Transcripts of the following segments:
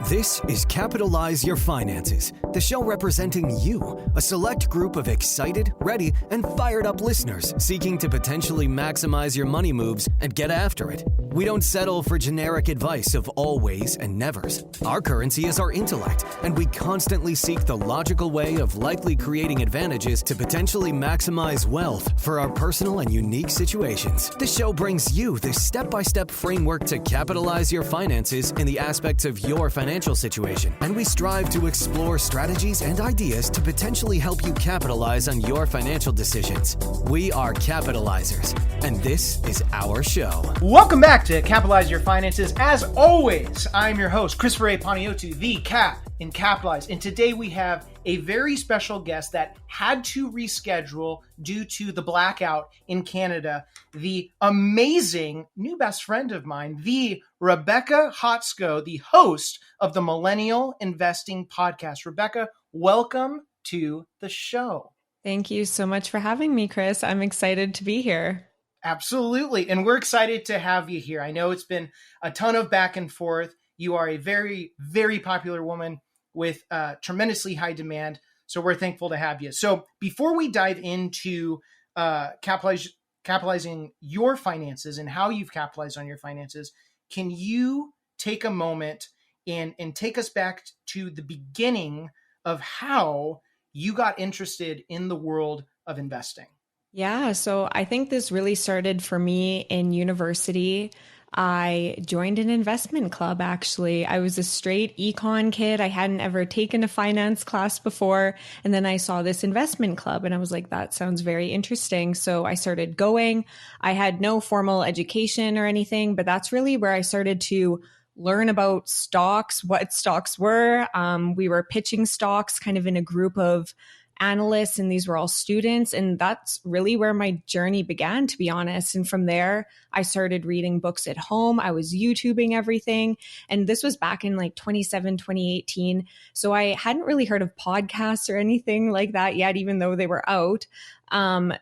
This is Capitalize Your Finances, the show representing you, a select group of excited, ready, and fired up listeners seeking to potentially maximize your money moves and get after it. We don't settle for generic advice of always and nevers. Our currency is our intellect, and we constantly seek the logical way of likely creating advantages to potentially maximize wealth for our personal and unique situations. The show brings you this step-by-step framework to capitalize your finances in the aspects of your financial situation, and we strive to explore strategies and ideas to potentially help you capitalize on your financial decisions. We are capitalizers, and this is our show. Welcome back to Capitalize Your Finances. As always, I'm your host, Christopher A. Paniotu, the Cap in Capitalize. And today we have a very special guest that had to reschedule due to the blackout in Canada. The amazing new best friend of mine, the Rebecca Hotsko, the host of the Millennial Investing Podcast. Rebecca, welcome to the show. Thank you so much for having me, Chris. I'm excited to be here. Absolutely. And we're excited to have you here. I know it's been a ton of back and forth. You are a very, very popular woman with tremendously high demand. So we're thankful to have you. So before we dive into capitalizing your finances and how you've capitalized on your finances, can you take a moment and take us back to the beginning of how you got interested in the world of investing? Yeah, so I think this really started for me in university. I joined an investment club, actually. I was a straight econ kid. I hadn't ever taken a finance class before. And then I saw this investment club and I was like, that sounds very interesting. So I started going. I had no formal education or anything, but that's really where I started to learn about stocks, what stocks were. We were pitching stocks kind of in a group of analysts, and these were all students. And that's really where my journey began, to be honest. And from there, I started reading books at home. I was YouTubing everything. And this was back in like 2018. So I hadn't really heard of podcasts or anything like that yet, even though they were out.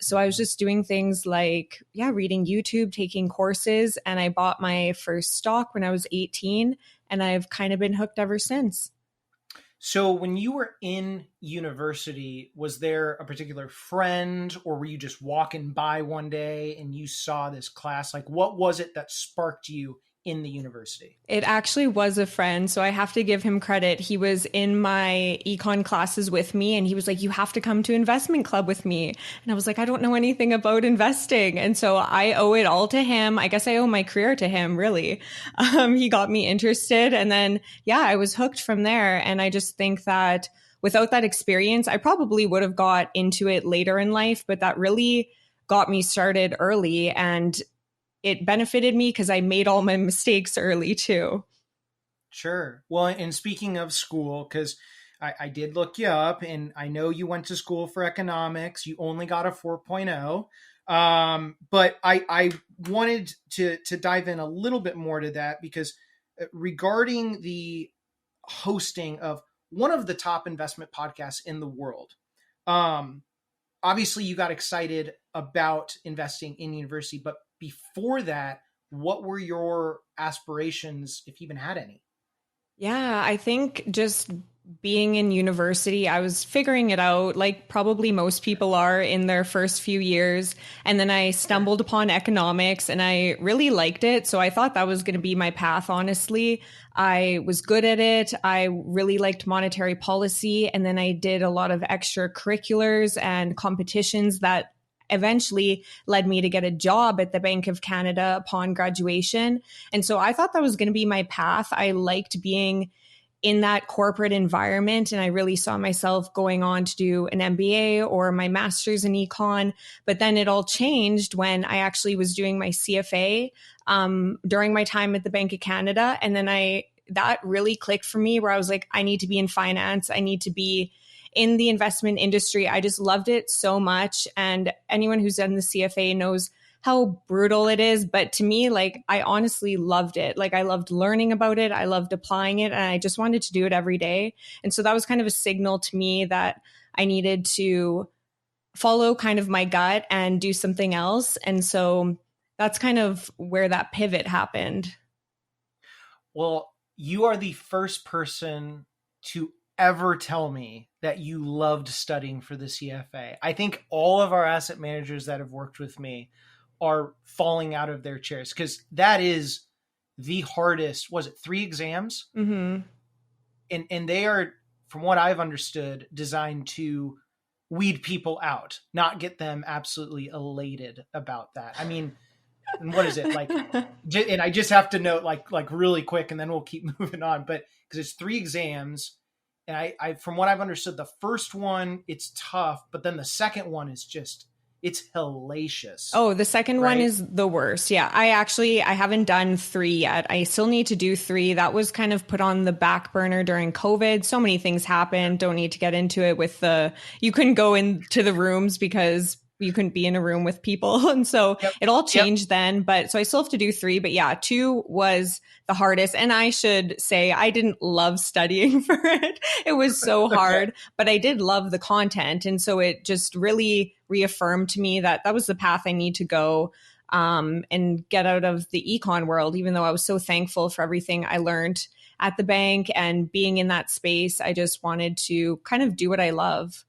So I was just doing things like, reading YouTube, taking courses. And I bought my first stock when I was 18. And I've kind of been hooked ever since. So when you were in university, was there a particular friend, or were you just walking by one day and you saw this class? Like, what was it that sparked you in the university? It actually was a friend. So I have to give him credit. He was in my econ classes with me and he was like, you have to come to investment club with me. And I was like, I don't know anything about investing. And so I owe it all to him. I guess I owe my career to him, really. He got me interested. And then, I was hooked from there. And I just think that without that experience, I probably would have got into it later in life, but that really got me started early. And it benefited me because I made all my mistakes early too. Sure. Well, and speaking of school, because I did look you up and I know you went to school for economics. You only got a 4.0. But I wanted to dive in a little bit more to that, because regarding the hosting of one of the top investment podcasts in the world, obviously you got excited about investing in university, but before that, what were your aspirations, if you even had any? Yeah, I think just being in university, I was figuring it out like probably most people are in their first few years. And then I stumbled upon economics and I really liked it. So I thought that was going to be my path, honestly. I was good at it. I really liked monetary policy. And then I did a lot of extracurriculars and competitions that eventually led me to get a job at the Bank of Canada upon graduation. And so I thought that was going to be my path. I liked being in that corporate environment, and I really saw myself going on to do an MBA or my master's in econ. But then it all changed when I actually was doing my CFA during my time at the Bank of Canada. And then that really clicked for me, where I was like, I need to be in finance. I need to be in the investment industry. I just loved it so much. And anyone who's done the CFA knows how brutal it is. But to me, like, I honestly loved it. Like, I loved learning about it. I loved applying it. And I just wanted to do it every day. And so that was kind of a signal to me that I needed to follow kind of my gut and do something else. And so that's kind of where that pivot happened. Well, you are the first person to ever tell me that you loved studying for the CFA. I think all of our asset managers that have worked with me are falling out of their chairs because that is the hardest. Was it 3 exams? Mm-hmm. And they are, from what I've understood, designed to weed people out, not get them absolutely elated about that. I mean, and what is it like? And I just have to note like really quick, and then we'll keep moving on. But because it's 3 exams, and I from what I've understood, the first one it's tough, but then the second one is just it's hellacious. Oh, the second one is the worst. Yeah, I haven't done 3 yet. I still need to do 3. That was kind of put on the back burner during COVID. So many things happened. Don't need to get into it with you couldn't go into the rooms because you couldn't be in a room with people. And so it all changed then. But so I still have to do 3. But yeah, 2 was the hardest. And I should say I didn't love studying for it. It was so hard, but I did love the content. And so it just really reaffirmed to me that that was the path I need to go and get out of the econ world, even though I was so thankful for everything I learned at the bank and being in that space. I just wanted to kind of do what I love.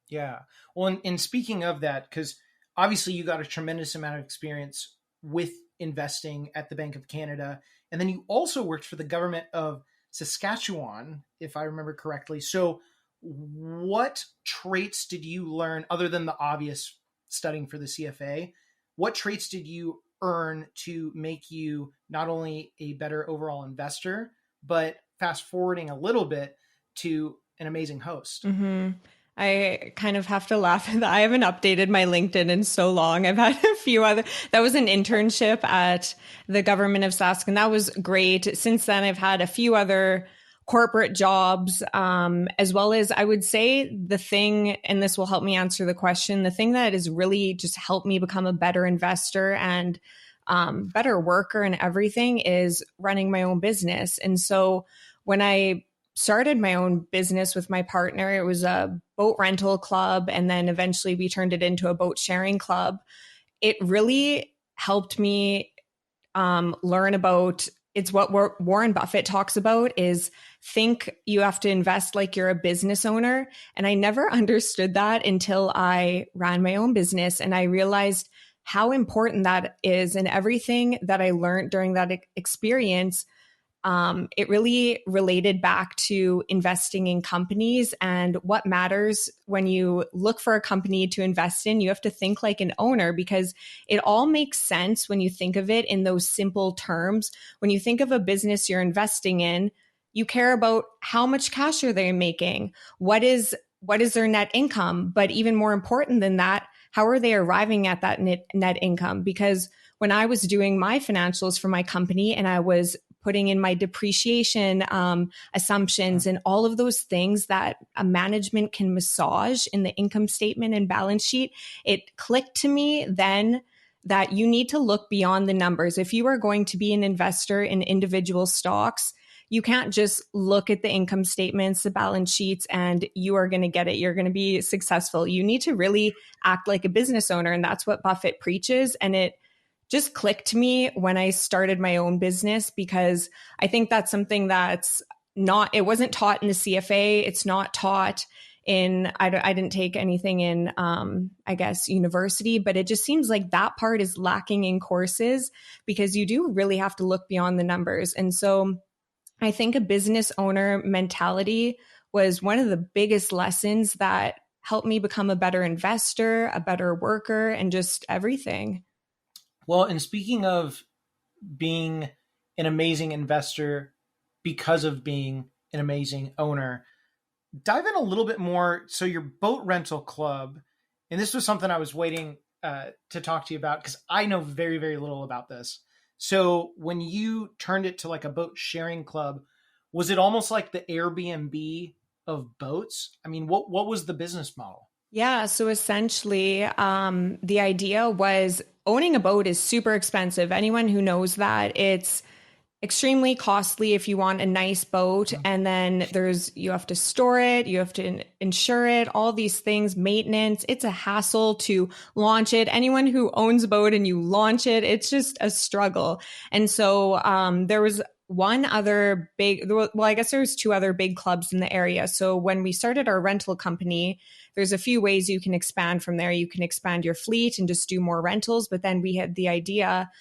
Yeah. Well, and speaking of that, because obviously you got a tremendous amount of experience with investing at the Bank of Canada, and then you also worked for the government of Saskatchewan, if I remember correctly. So what traits did you learn, other than the obvious studying for the CFA, what traits did you earn to make you not only a better overall investor, but fast forwarding a little bit to an amazing host? Mm-hmm. I kind of have to laugh at that. I haven't updated my LinkedIn in so long. I've had a few that was an internship at the government of Sask, and that was great. Since then, I've had a few other corporate jobs, as well as I would say the thing, and this will help me answer the question, the thing that has really just helped me become a better investor and better worker and everything is running my own business. And so when I started my own business with my partner, it was a boat rental club, and then eventually we turned it into a boat sharing club. It really helped me learn about, it's what Warren Buffett talks about is think you have to invest like you're a business owner. And I never understood that until I ran my own business, and I realized how important that is. And everything that I learned during that experience, it really related back to investing in companies and what matters when you look for a company to invest in. You have to think like an owner because it all makes sense when you think of it in those simple terms. When you think of a business you're investing in, you care about how much cash are they making? What is their net income? But even more important than that, how are they arriving at that net income? Because when I was doing my financials for my company and I was putting in my depreciation assumptions and all of those things that a management can massage in the income statement and balance sheet, it clicked to me then that you need to look beyond the numbers. If you are going to be an investor in individual stocks, you can't just look at the income statements, the balance sheets, and you are going to get it. You're going to be successful. You need to really act like a business owner. And that's what Buffett preaches. And it just clicked to me when I started my own business, because I think that's something that's it wasn't taught in the CFA. It's not taught in, I didn't take anything in, I guess, university, but it just seems like that part is lacking in courses because you do really have to look beyond the numbers. And so I think a business owner mentality was one of the biggest lessons that helped me become a better investor, a better worker, and just everything. Well, and speaking of being an amazing investor because of being an amazing owner, dive in a little bit more. So your boat rental club, and this was something I was waiting to talk to you about because I know very, very little about this. So when you turned it to like a boat sharing club, was it almost like the Airbnb of boats? I mean, what was the business model? Yeah. So essentially, the idea was owning a boat is super expensive. Anyone who knows that, it's extremely costly if you want a nice boat. And then you have to store it, you have to insure it, all these things, maintenance. It's a hassle to launch it. Anyone who owns a boat and you launch it, it's just a struggle. And so there was one other big, well, I guess there's two other big clubs in the area. So when we started our rental company, there's a few ways you can expand from there. You can expand your fleet and just do more rentals. But then we had the idea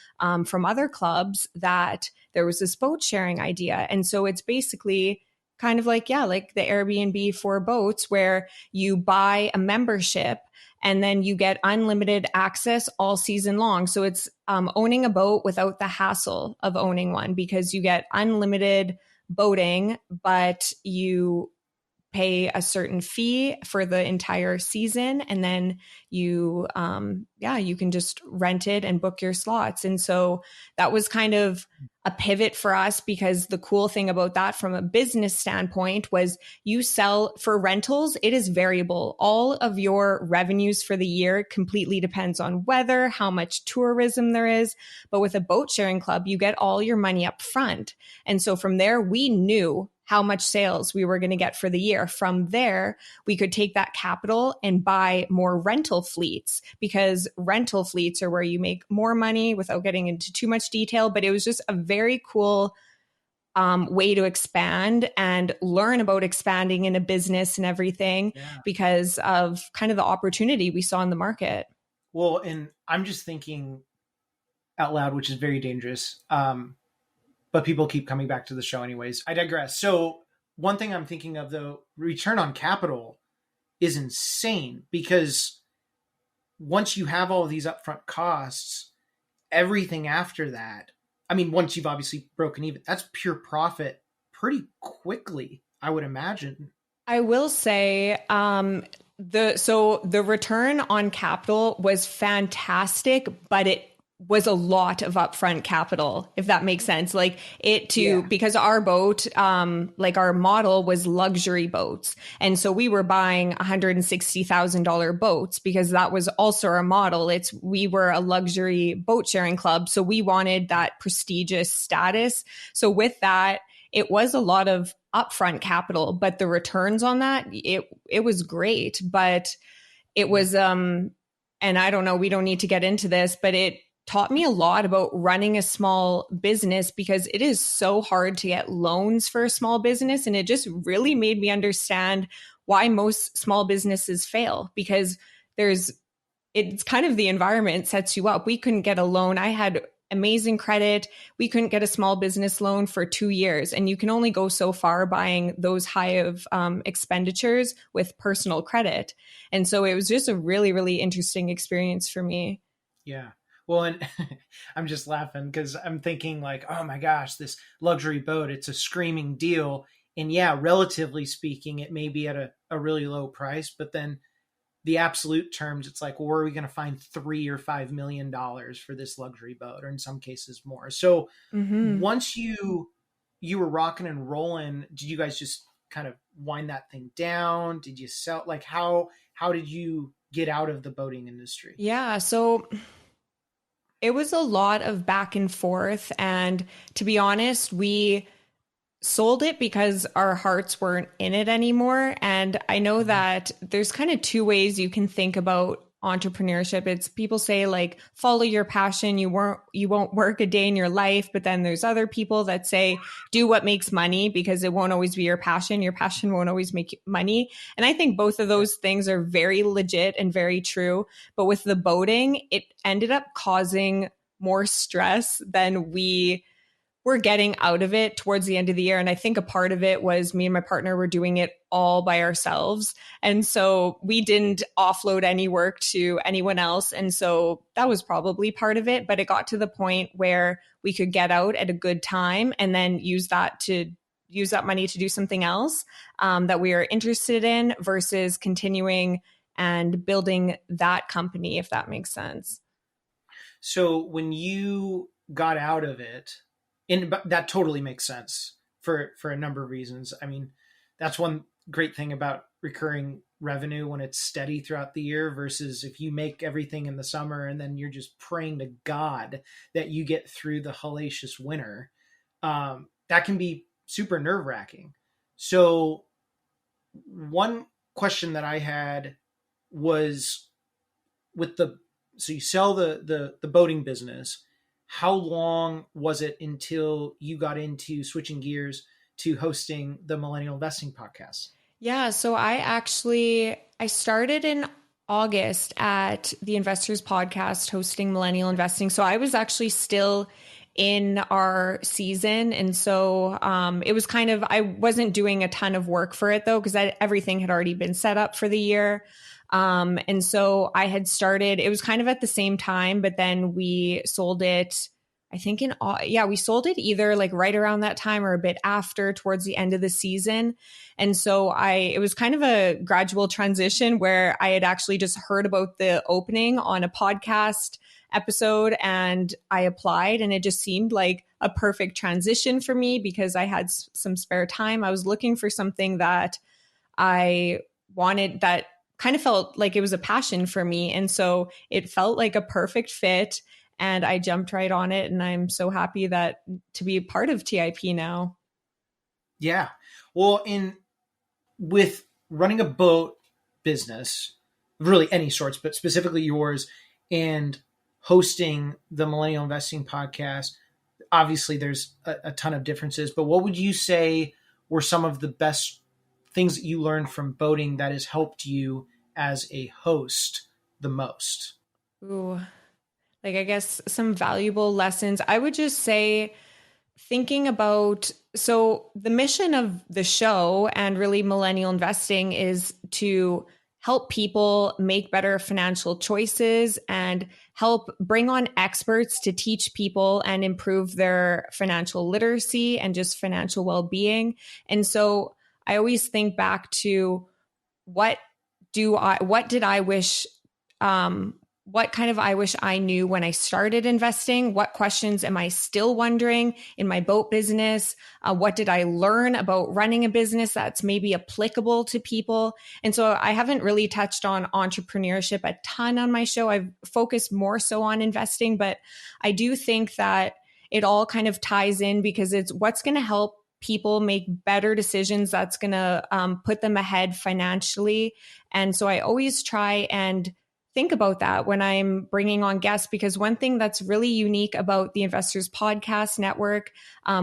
from other clubs that there was this boat sharing idea. And so it's basically kind of like, yeah, like the Airbnb for boats, where you buy a membership and then you get unlimited access all season long. So it's owning a boat without the hassle of owning one, because you get unlimited boating, but you pay a certain fee for the entire season, and then you you can just rent it and book your slots. And so that was kind of a pivot for us, because the cool thing about that from a business standpoint was you sell for rentals, it is variable. All of your revenues for the year completely depends on weather, how much tourism there is. But with a boat sharing club, you get all your money up front. And so from there, we knew how much sales we were going to get for the year. From there, we could take that capital and buy more rental fleets, because rental fleets are where you make more money, without getting into too much detail. But it was just a very cool way to expand and learn about expanding in a business and everything, because of kind of the opportunity we saw in the market. Well, and I'm just thinking out loud, which is very dangerous. But people keep coming back to the show anyways. I digress. So one thing I'm thinking of, though, return on capital is insane, because once you have all of these upfront costs, everything after that, I mean, once you've obviously broken even, that's pure profit pretty quickly, I would imagine. I will say, the return on capital was fantastic, but it was a lot of upfront capital, if that makes sense. Like because our boat, like our model was luxury boats. And so we were buying $160,000 boats, because that was also our model. We were a luxury boat sharing club. So we wanted that prestigious status. So with that, it was a lot of upfront capital, but the returns on that, it was great. But it was, and I don't know, we don't need to get into this, but it taught me a lot about running a small business, because it is so hard to get loans for a small business. And it just really made me understand why most small businesses fail, because it's kind of the environment sets you up. We couldn't get a loan. I had amazing credit. We couldn't get a small business loan for 2 years. And you can only go so far buying those high of expenditures with personal credit. And so it was just a really, really interesting experience for me. Yeah. Well, and I'm just laughing because I'm thinking like, oh my gosh, this luxury boat, it's a screaming deal. And yeah, relatively speaking, it may be at a really low price, but then the absolute terms, it's like, well, where are we going to find $3 or $5 million for this luxury boat, or in some cases more? So once you were rocking and rolling, did you guys just kind of wind that thing down? Did you sell? Like how did you get out of the boating industry? Yeah. So it was a lot of back and forth. And to be honest, we sold it because our hearts weren't in it anymore. And I know that there's kind of two ways you can think about entrepreneurship. It's people say like, follow your passion. You won't work a day in your life. But then there's other people that say, do what makes money, because it won't always be your passion. Your passion won't always make money. And I think both of those things are very legit and very true. But with the boating, it ended up causing more stress than we were getting out of it towards the end of the year. And I think a part of it was me and my partner were doing it all by ourselves. And so we didn't offload any work to anyone else. And so that was probably part of it. But it got to the point where we could get out at a good time and then use that money to do something else that we are interested in, versus continuing and building that company, if that makes sense. So when you got out of it, and that totally makes sense for a number of reasons. I mean, that's one great thing about recurring revenue when it's steady throughout the year, versus if you make everything in the summer and then you're just praying to God that you get through the hellacious winter. That can be super nerve-wracking. So one question that I had was so you sell the boating business. how long was it until you got into switching gears to hosting the Millennial Investing Podcast? Yeah, so I started in August at the Investors Podcast hosting Millennial Investing. So I was actually still in our season. And so it was I wasn't doing a ton of work for it though, because everything had already been set up for the year. And so I had started, it was kind of at the same time, but then we sold it, I think we sold it either like right around that time or a bit after towards the end of the season. And so it was kind of a gradual transition where I had actually just heard about the opening on a podcast episode and I applied, and it just seemed like a perfect transition for me because I had some spare time. I was looking for something that I wanted that kind of felt like it was a passion for me. And so it felt like a perfect fit. And I jumped right on it. And I'm so happy to be a part of TIP now. Yeah. Well, with running a boat business, really any sorts, but specifically yours, and hosting the Millennial Investing Podcast, obviously there's a ton of differences, but what would you say were some of the best things that you learned from boating that has helped you as a host the most? Ooh. Like, I guess some valuable lessons. I would just say thinking about, so the mission of the show and really Millennial Investing is to help people make better financial choices and help bring on experts to teach people and improve their financial literacy and just financial well-being. And so I always think back to what I wish I knew when I started investing? What questions am I still wondering in my boat business? What did I learn about running a business that's maybe applicable to people? And so I haven't really touched on entrepreneurship a ton on my show. I've focused more so on investing, but I do think that it all kind of ties in because it's what's going to help people make better decisions that's going to put them ahead financially. And so I always try and think about that when I'm bringing on guests, because one thing that's really unique about the Investors Podcast Network,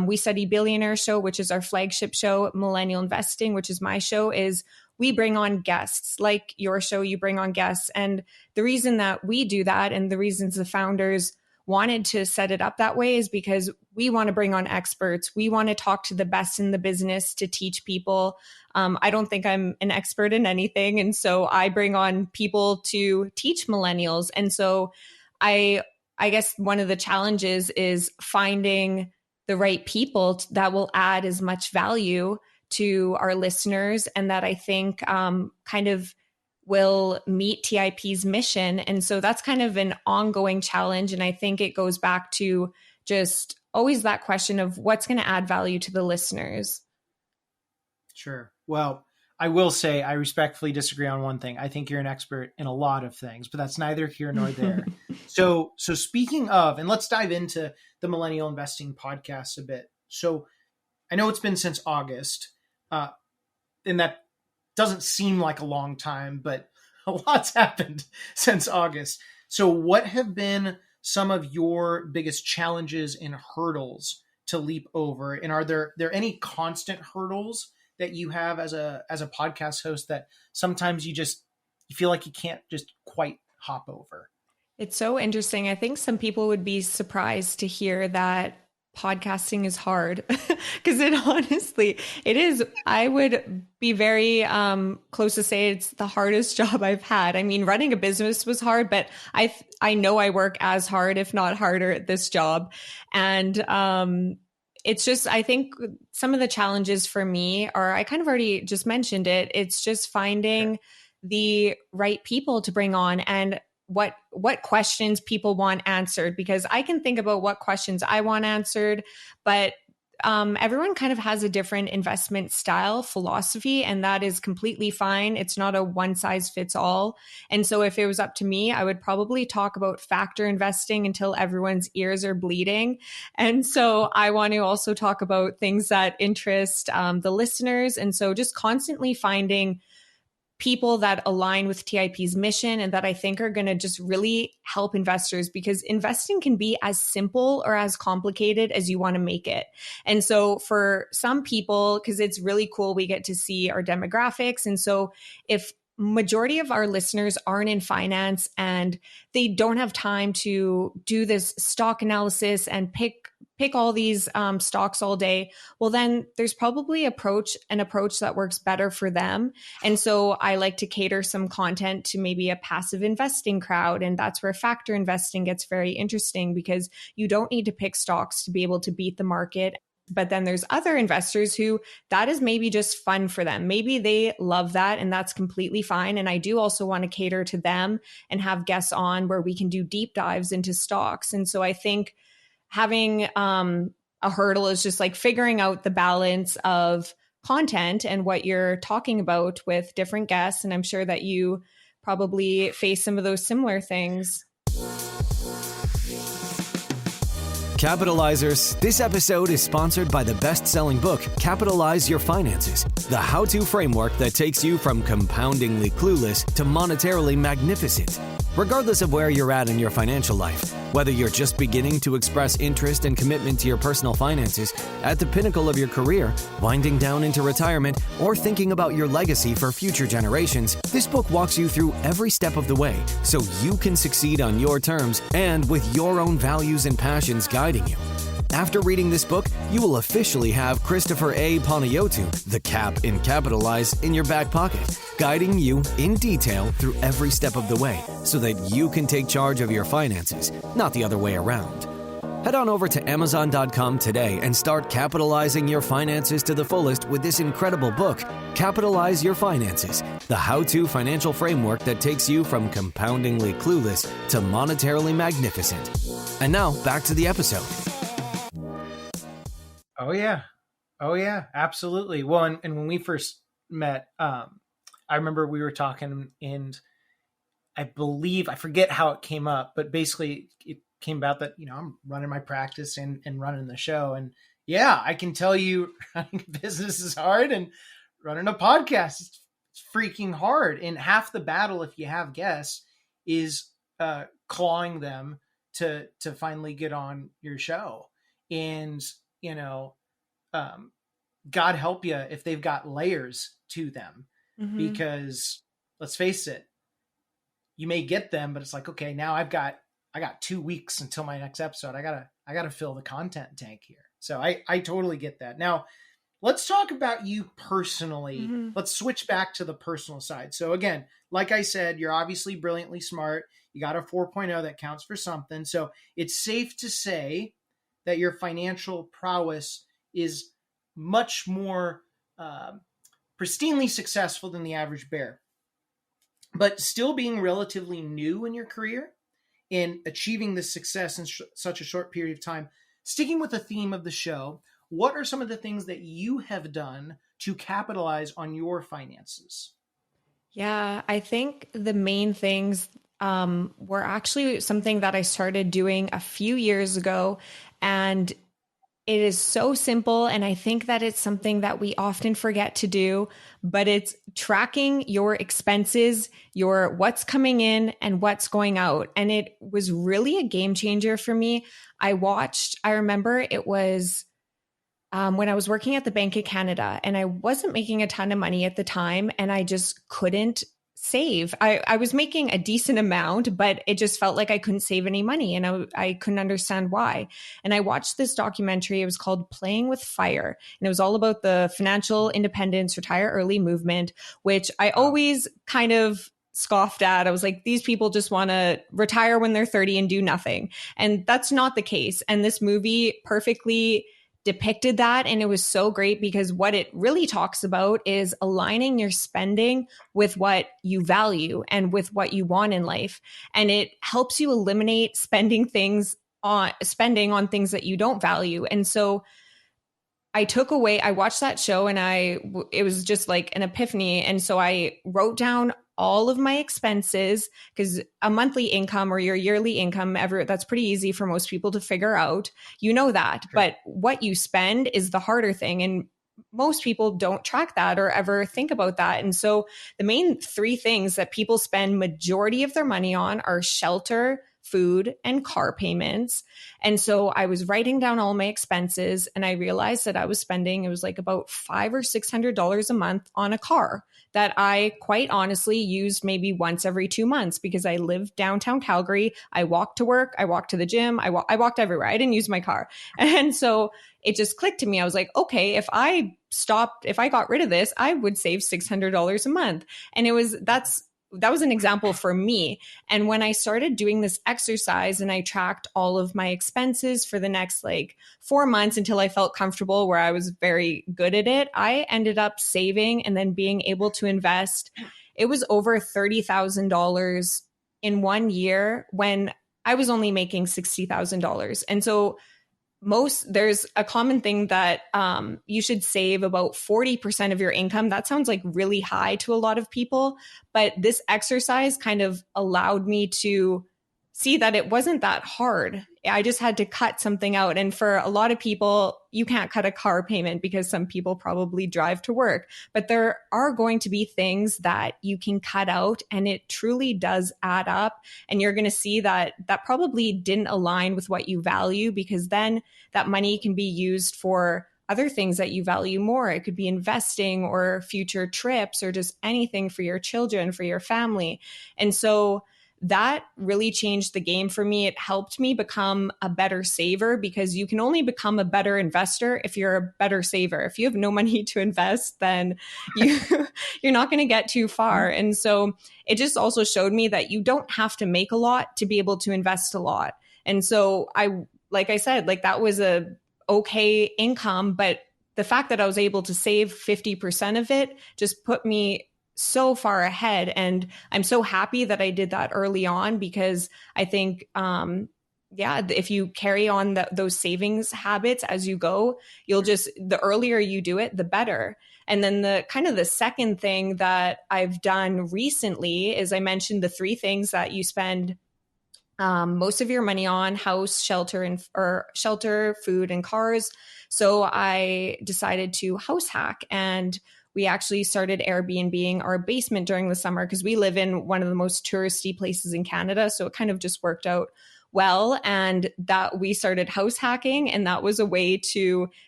We Study Billionaire Show, which is our flagship show, Millennial Investing, which is my show, is we bring on guests. Like your show, you bring on guests. And the reason that we do that and the reasons the founders wanted to set it up that way is because we want to bring on experts. We want to talk to the best in the business to teach people. I don't think I'm an expert in anything. And so I bring on people to teach millennials. And so I guess one of the challenges is finding the right people that will add as much value to our listeners and that I think kind of will meet TIP's mission. And so that's kind of an ongoing challenge. And I think it goes back to just always that question of what's going to add value to the listeners. Sure. Well, I will say I respectfully disagree on one thing. I think you're an expert in a lot of things, but that's neither here nor there. So speaking of, and let's dive into the Millennial Investing Podcast a bit. So I know it's been since August, and that doesn't seem like a long time, but a lot's happened since August. So what have been some of your biggest challenges and hurdles to leap over? And are there any constant hurdles that you have as a podcast host that sometimes you feel like you can't just quite hop over? It's so interesting. I think some people would be surprised to hear that podcasting is hard because it is. I would be very close to say it's the hardest job I've had. I mean, running a business was hard, but I know I work as hard, if not harder, at this job. And it's just, I think some of the challenges for me are, I kind of already just mentioned it. It's just finding the right people to bring on and what questions people want answered, because I can think about what questions I want answered, but everyone kind of has a different investment style philosophy, and that is completely fine. It's not a one size fits all. And so if it was up to me, I would probably talk about factor investing until everyone's ears are bleeding. And so I want to also talk about things that interest the listeners. And so just constantly finding people that align with TIP's mission and that I think are going to just really help investors, because investing can be as simple or as complicated as you want to make it. And so for some people, because it's really cool, we get to see our demographics. And so if majority of our listeners aren't in finance and they don't have time to do this stock analysis and pick all these stocks all day, well, then there's probably an approach that works better for them. And so I like to cater some content to maybe a passive investing crowd. And that's where factor investing gets very interesting, because you don't need to pick stocks to be able to beat the market. But then there's other investors who that is maybe just fun for them. Maybe they love that, and that's completely fine. And I do also want to cater to them and have guests on where we can do deep dives into stocks. And so I think having a hurdle is just like figuring out the balance of content and what you're talking about with different guests. And I'm sure that you probably face some of those similar things. Capitalizers, this episode is sponsored by the best-selling book, Capitalize Your Finances, the how-to framework that takes you from compoundingly clueless to monetarily magnificent. Regardless of where you're at in your financial life, whether you're just beginning to express interest and commitment to your personal finances, at the pinnacle of your career, winding down into retirement, or thinking about your legacy for future generations, this book walks you through every step of the way so you can succeed on your terms and with your own values and passions guiding you. After reading this book, you will officially have Christopher A. Panayotu, the Cap in Capitalize, in your back pocket, guiding you in detail through every step of the way so that you can take charge of your finances, not the other way around. Head on over to Amazon.com today and start capitalizing your finances to the fullest with this incredible book, Capitalize Your Finances, the how-to financial framework that takes you from compoundingly clueless to monetarily magnificent. And now, back to the episode. Oh yeah, absolutely. Well, and when we first met, I remember we were talking, and I forget how it came up, but basically it came about that, I'm running my practice and running the show. And yeah, I can tell you running a business is hard, and running a podcast is freaking hard. And half the battle, if you have guests, is clawing them to finally get on your show. And God help you if they've got layers to them, because let's face it, you may get them, but it's like, okay, now I got 2 weeks until my next episode. I gotta fill the content tank here. So I totally get that. Now let's talk about you personally. Let's switch back to the personal side. So again, like I said, you're obviously brilliantly smart. You got a 4.0 that counts for something. So it's safe to say that your financial prowess is much more pristinely successful than the average bear. But still being relatively new in your career and achieving this success in such a short period of time, sticking with the theme of the show, what are some of the things that you have done to capitalize on your finances? Yeah, I think the main things were actually something that I started doing a few years ago, and it is so simple. And I think that it's something that we often forget to do, but it's tracking your expenses, your what's coming in and what's going out. And it was really a game changer for me. I remember it was when I was working at the Bank of Canada, and I wasn't making a ton of money at the time, and I just couldn't save. I was making a decent amount, but it just felt like I couldn't save any money, and I couldn't understand why. And I watched this documentary. It was called Playing with Fire, and it was all about the financial independence, retire early movement, which I always kind of scoffed at. I was like, these people just want to retire when they're 30 and do nothing. And that's not the case. And this movie perfectly depicted that. And it was so great, because what it really talks about is aligning your spending with what you value and with what you want in life. And it helps you eliminate spending on things that you don't value. And so I watched that show, and it was just like an epiphany. And so I wrote down all of my expenses, because a monthly income or your yearly income, that's pretty easy for most people to figure out. You know that, sure. But what you spend is the harder thing. And most people don't track that or ever think about that. And so the main three things that people spend majority of their money on are shelter, food, and car payments. And so I was writing down all my expenses and I realized that I was spending, it was like about $500 or $600 a month on a car that I quite honestly used maybe once every 2 months because I live downtown Calgary. I walked to work, I walked to the gym, I walked everywhere. I didn't use my car. And so it just clicked to me. I was like, okay, if I got rid of this, I would save $600 a month. And that was an example for me. And when I started doing this exercise and I tracked all of my expenses for the next like 4 months until I felt comfortable where I was very good at it, I ended up saving and then being able to invest. It was over $30,000 in 1 year when I was only making $60,000. And so there's a common thing that you should save about 40% of your income. That sounds like really high to a lot of people, but this exercise kind of allowed me to see that it wasn't that hard. I just had to cut something out. And for a lot of people, you can't cut a car payment because some people probably drive to work, but there are going to be things that you can cut out and it truly does add up. And you're going to see that probably didn't align with what you value because then that money can be used for other things that you value more. It could be investing or future trips or just anything for your children, for your family. And so that really changed the game for me. It helped me become a better saver because you can only become a better investor if you're a better saver. If you have no money to invest, then you're not going to get too far. And so it just also showed me that you don't have to make a lot to be able to invest a lot. And so like I said, like that was a okay income, but the fact that I was able to save 50% of it just put me so far ahead. And I'm so happy that I did that early on because I think, if you carry on those savings habits as you go, the earlier you do it, the better. And then the second thing that I've done recently is I mentioned the three things that you spend most of your money on: house, shelter, food, and cars. So I decided to house hack, and we actually started Airbnb-ing our basement during the summer because we live in one of the most touristy places in Canada. So it kind of just worked out well. And that we started house hacking, and that was a way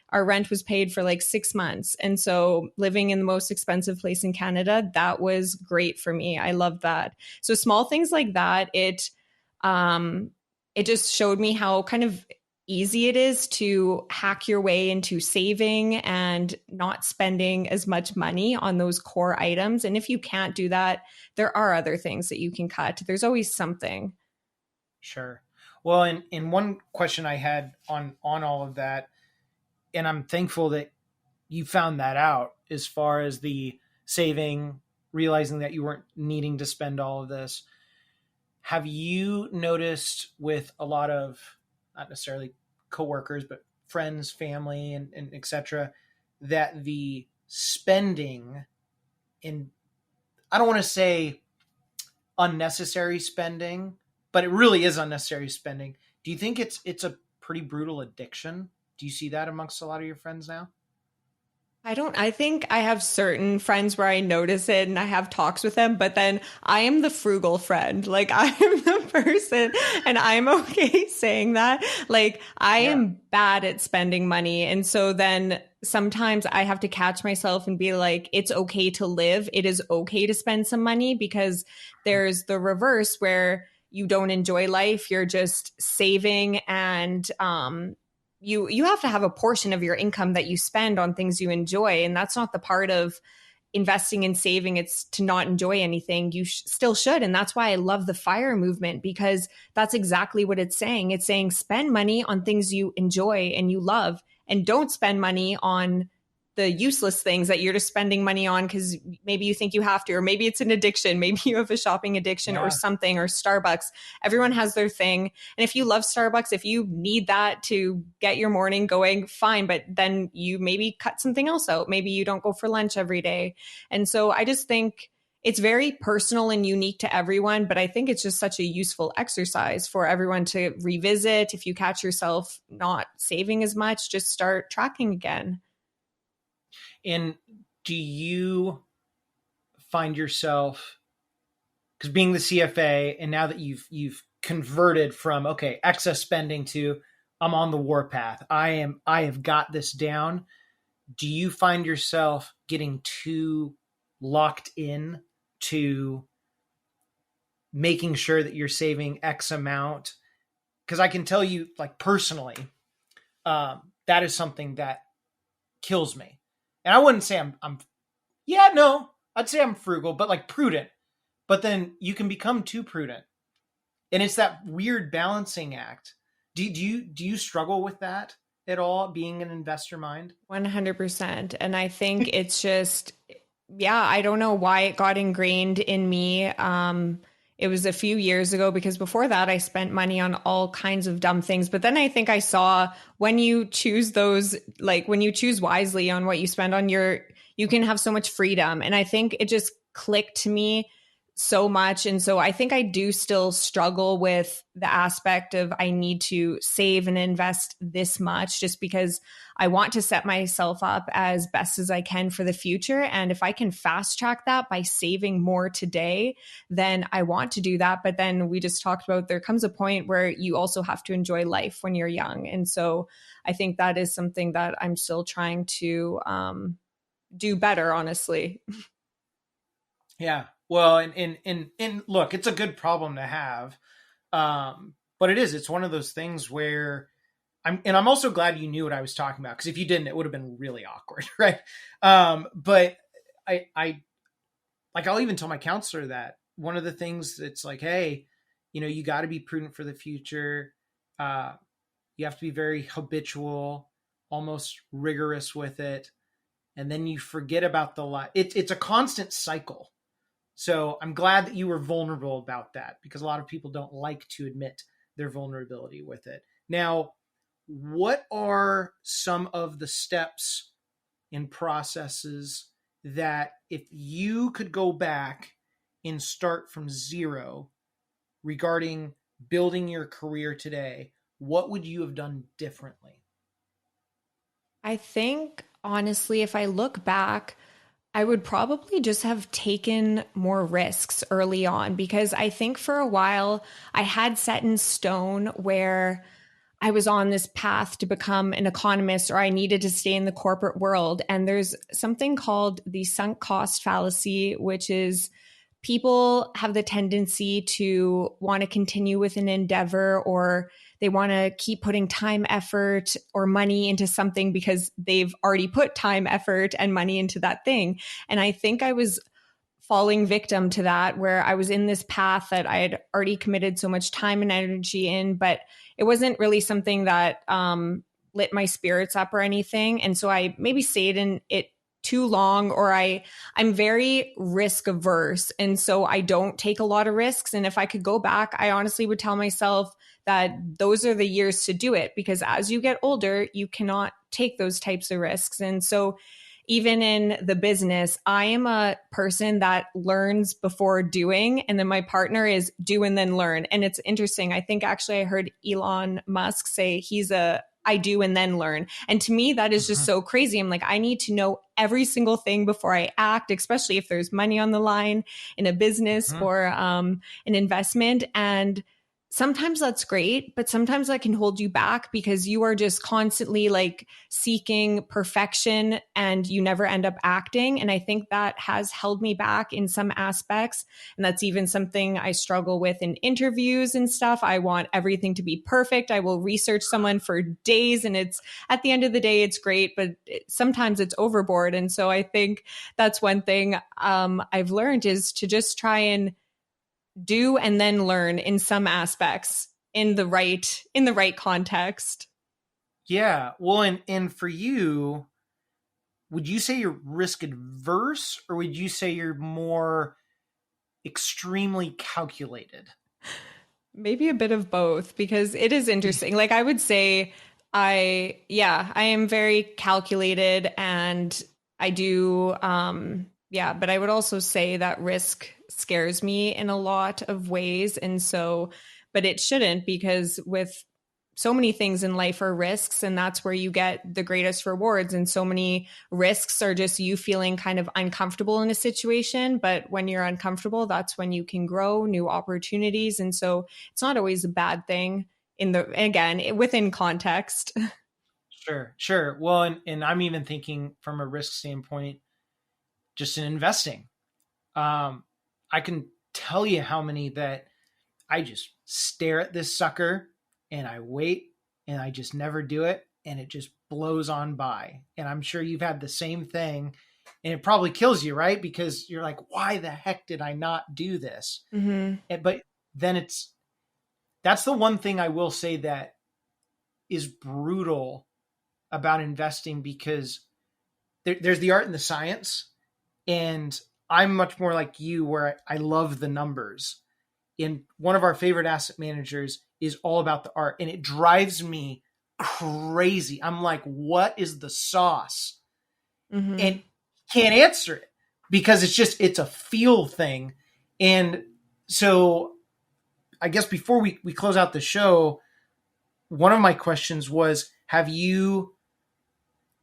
our rent was paid for like 6 months. And so living in the most expensive place in Canada, that was great for me. I love that. So small things like that, it just showed me how kind of easy it is to hack your way into saving and not spending as much money on those core items. And if you can't do that, there are other things that you can cut. There's always something. Sure. Well, in one question I had on all of that, and I'm thankful that you found that out as far as the saving, realizing that you weren't needing to spend all of this. Have you noticed with a lot of, not necessarily coworkers, but friends, family, and et cetera, that the spending I don't want to say unnecessary spending, but it really is unnecessary spending. Do you think it's a pretty brutal addiction? Do you see that amongst a lot of your friends now? I think I have certain friends where I notice it and I have talks with them, but then I am the frugal friend. Like I am the person, and I'm okay saying that. Like I am bad at spending money. And so then sometimes I have to catch myself and be like, it's okay to live. It is okay to spend some money, because there's the reverse where you don't enjoy life. You're just saving, and, you have to have a portion of your income that you spend on things you enjoy. And that's not the part of investing and saving. It's to not enjoy anything. You still should. And that's why I love the FIRE movement, because that's exactly what it's saying. It's saying spend money on things you enjoy and you love, and don't spend money on the useless things that you're just spending money on because maybe you think you have to, or maybe it's an addiction. Maybe you have a shopping addiction or something, or Starbucks. Everyone has their thing. And if you love Starbucks, if you need that to get your morning going, fine. But then you maybe cut something else out. Maybe you don't go for lunch every day. And so I just think it's very personal and unique to everyone, but I think it's just such a useful exercise for everyone to revisit. If you catch yourself not saving as much, just start tracking again. And do you find yourself, because being the CFA, and now that you've converted from, okay, excess spending to I'm on the warpath, I have got this down. Do you find yourself getting too locked in to making sure that you're saving X amount? Because I can tell you, like, personally, that is something that kills me. And I wouldn't say I'd say I'm frugal, but like prudent. But then you can become too prudent. And it's that weird balancing act. Do you struggle with that at all, being an investor mind? 100%. And I think it's just, yeah, I don't know why it got ingrained in me. It was a few years ago, because before that I spent money on all kinds of dumb things. But then I think I saw, when you choose those, like when you choose wisely on what you spend on, you can have so much freedom. And I think it just clicked to me so much. And so I think I do still struggle with the aspect of I need to save and invest this much, just because I want to set myself up as best as I can for the future. And if I can fast track that by saving more today, then I want to do that. But then we just talked about, there comes a point where you also have to enjoy life when you're young. And so I think that is something that I'm still trying to do better, honestly. Yeah. Well, and look, it's a good problem to have. But it's one of those things where I'm also glad you knew what I was talking about, because if you didn't, it would have been really awkward. Right. But I'll even tell my counselor that one of the things that's like, hey, you got to be prudent for the future. You have to be very habitual, almost rigorous with it. And then you forget about the life. It's a constant cycle. So I'm glad that you were vulnerable about that, because a lot of people don't like to admit their vulnerability with it. Now, what are some of the steps and processes that, if you could go back and start from zero regarding building your career today, what would you have done differently? I think, honestly, if I look back, I would probably just have taken more risks early on, because I think for a while I had set in stone where I was on this path to become an economist, or I needed to stay in the corporate world. And there's something called the sunk cost fallacy, which is people have the tendency to want to continue with an endeavor, or they want to keep putting time, effort, or money into something because they've already put time, effort, and money into that thing. And I think I was falling victim to that, where I was in this path that I had already committed so much time and energy in, but it wasn't really something that lit my spirits up or anything. And so I maybe stayed in it too long, or I'm very risk averse. And so I don't take a lot of risks. And if I could go back, I honestly would tell myself that those are the years to do it, because as you get older, you cannot take those types of risks. And so even in the business, I am a person that learns before doing. And then my partner is do and then learn. And it's interesting. I think actually I heard Elon Musk say he's I do and then learn. And to me, that is just so crazy. I'm like, I need to know every single thing before I act, especially if there's money on the line in a business or an investment. And sometimes that's great, but sometimes that can hold you back, because you are just constantly like seeking perfection and you never end up acting. And I think that has held me back in some aspects. And that's even something I struggle with in interviews and stuff. I want everything to be perfect. I will research someone for days, and it's at the end of the day, it's great, but sometimes it's overboard. And so I think that's one thing I've learned, is to just try and do and then learn in some aspects in the right context. Yeah. Well, and for you, would you say you're risk adverse, or would you say you're more extremely calculated? Maybe a bit of both, because it is interesting. Like I would say I am very calculated, and I do but I would also say that risk scares me in a lot of ways. And so, but it shouldn't, because with so many things in life are risks, and that's where you get the greatest rewards. And so many risks are just you feeling kind of uncomfortable in a situation. But when you're uncomfortable, that's when you can grow new opportunities. And so it's not always a bad thing again, within context. Sure. Well, and I'm even thinking from a risk standpoint, just in investing. I can tell you how many that I just stare at this sucker and I wait and I just never do it. And it just blows on by. And I'm sure you've had the same thing, and it probably kills you, right? Because you're like, why the heck did I not do this? Mm-hmm. But then that's the one thing I will say that is brutal about investing, because there's the art and the science. And I'm much more like you, where I love the numbers. And one of our favorite asset managers is all about the art, and it drives me crazy. I'm like, what is the sauce? Mm-hmm. And can't answer it, because it's a feel thing. And so I guess before we close out the show, one of my questions was, have you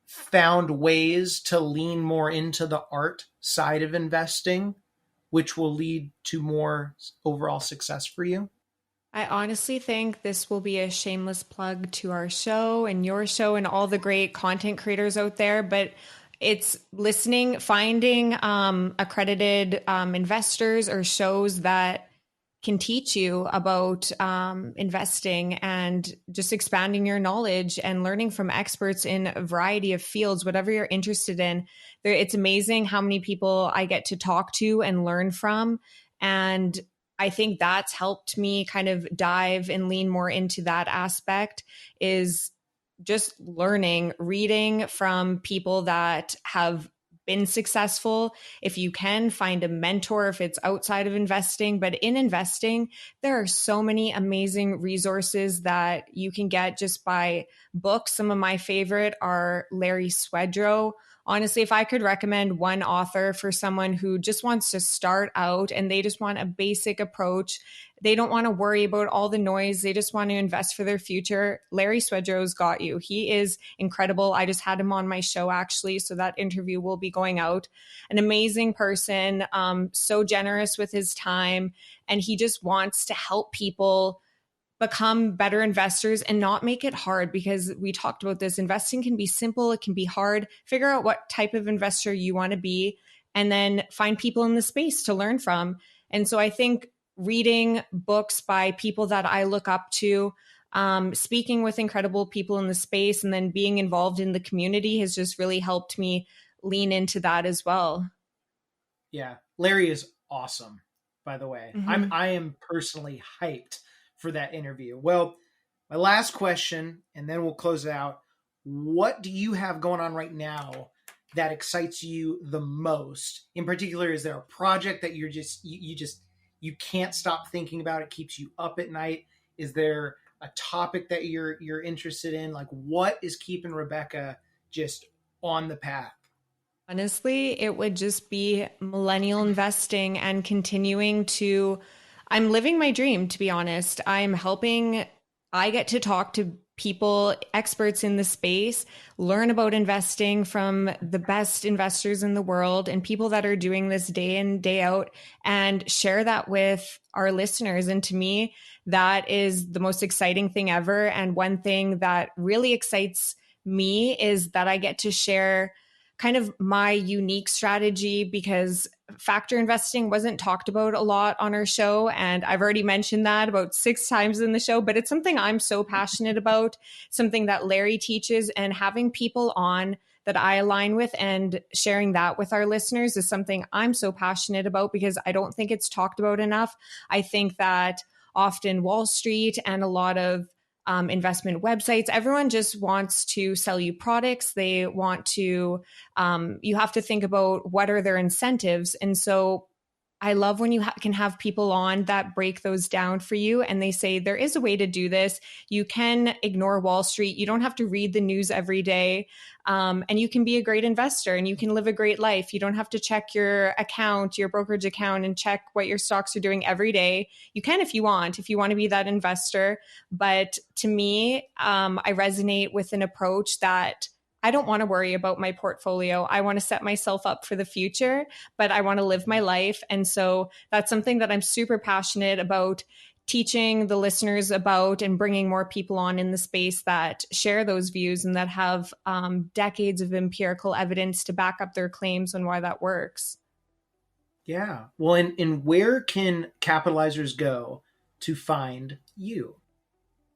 found ways to lean more into the art side of investing, which will lead to more overall success for you? I honestly think this will be a shameless plug to our show and your show and all the great content creators out there, but it's finding accredited investors or shows that can teach you about investing, and just expanding your knowledge and learning from experts in a variety of fields, whatever you're interested in. It's amazing how many people I get to talk to and learn from. And I think that's helped me kind of dive and lean more into that aspect, is just reading from people that have been successful. If you can find a mentor, if it's outside of investing, but in investing, there are so many amazing resources that you can get just by books. Some of my favorite are Larry Swedroe. Honestly, if I could recommend one author for someone who just wants to start out and they just want a basic approach, they don't want to worry about all the noise, they just want to invest for their future, Larry Swedroe's got you. He is incredible. I just had him on my show, actually, so that interview will be going out. An amazing person, so generous with his time, and he just wants to help people become better investors and not make it hard, because we talked about this. Investing can be simple. It can be hard. Figure out what type of investor you want to be, and then find people in the space to learn from. And so I think reading books by people that I look up to, speaking with incredible people in the space, and then being involved in the community has just really helped me lean into that as well. Yeah. Larry is awesome, by the way. Mm-hmm. I am personally hyped for that interview. Well, my last question, and then we'll close it out. What do you have going on right now that excites you the most? In particular, is there a project that you can't stop thinking about? It keeps you up at night. Is there a topic that you're interested in? Like, what is keeping Rebecca just on the path? Honestly, it would just be millennial investing and continuing to, I'm living my dream, to be honest. I get to talk to people, experts in the space, learn about investing from the best investors in the world and people that are doing this day in, day out, and share that with our listeners. And to me, that is the most exciting thing ever. And one thing that really excites me is that I get to share kind of my unique strategy, because factor investing wasn't talked about a lot on our show. And I've already mentioned that about 6 times in the show, but it's something I'm so passionate about, something that Larry teaches, and having people on that I align with and sharing that with our listeners is something I'm so passionate about, because I don't think it's talked about enough. I think that often Wall Street and a lot of investment websites, everyone just wants to sell you products. They want to, you have to think about what are their incentives. And so I love when you can have people on that break those down for you. And they say, there is a way to do this. You can ignore Wall Street. You don't have to read the news every day. And you can be a great investor and you can live a great life. You don't have to check your account, your brokerage account, and check what your stocks are doing every day. You can if you want to be that investor. But to me, I resonate with an approach that I don't want to worry about my portfolio. I want to set myself up for the future, but I want to live my life. And so that's something that I'm super passionate about teaching the listeners about and bringing more people on in the space that share those views and that have decades of empirical evidence to back up their claims on why that works. Yeah. Well, and where can capitalizers go to find you?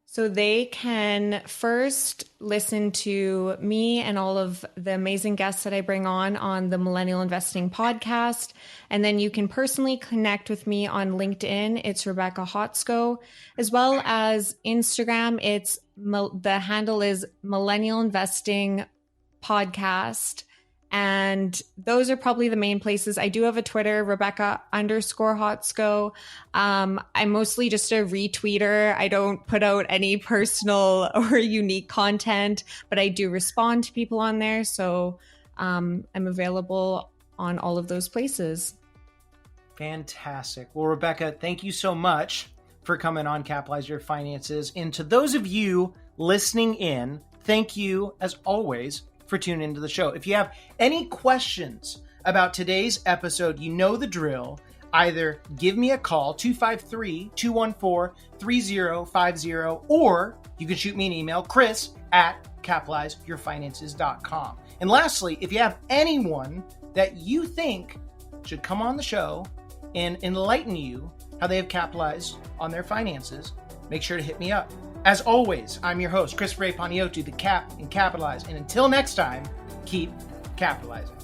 So they can first listen to me and all of the amazing guests that I bring on the Millennial Investing Podcast. And then you can personally connect with me on LinkedIn. It's Rebecca Hotsko, as well as Instagram. The handle is Millennial Investing Podcast. And those are probably the main places. I do have a Twitter, Rebecca_Hotsko. I'm mostly just a retweeter. I don't put out any personal or unique content, but I do respond to people on there. So I'm available on all of those places. Fantastic. Well, Rebecca, thank you so much for coming on Capitalize Your Finances. And to those of you listening in, thank you, as always, for tuning into the show. If you have any questions about today's episode, you know the drill. Either give me a call, 253-214-3050, or you can shoot me an email, chris@capitalizeyourfinances.com. And lastly, if you have anyone that you think should come on the show and enlighten you how they have capitalized on their finances, make sure to hit me up. As always, I'm your host, Christopher A. Paniotu, the Cap and Capitalize. And until next time, keep capitalizing.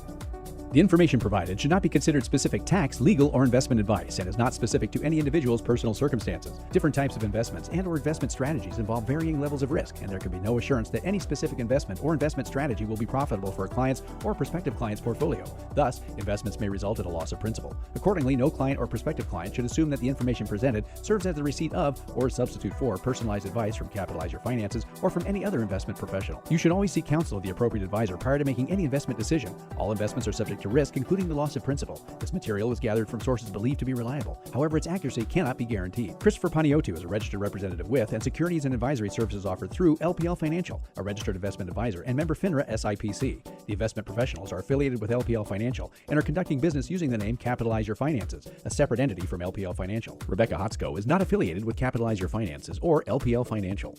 The information provided should not be considered specific tax, legal, or investment advice and is not specific to any individual's personal circumstances. Different types of investments and/or investment strategies involve varying levels of risk, and there can be no assurance that any specific investment or investment strategy will be profitable for a client's or prospective client's portfolio. Thus, investments may result in a loss of principal. Accordingly, no client or prospective client should assume that the information presented serves as a receipt of or substitute for personalized advice from Capitalize Your Finances or from any other investment professional. You should always seek counsel of the appropriate advisor prior to making any investment decision. All investments are subject to risk, including the loss of principal. This material is gathered from sources believed to be reliable. However, its accuracy cannot be guaranteed. Christopher Paniotu is a registered representative with and securities and advisory services offered through LPL Financial, a registered investment advisor and member FINRA SIPC. The investment professionals are affiliated with LPL Financial and are conducting business using the name Capitalize Your Finances, a separate entity from LPL Financial. Rebecca Hotsko is not affiliated with Capitalize Your Finances or LPL Financial.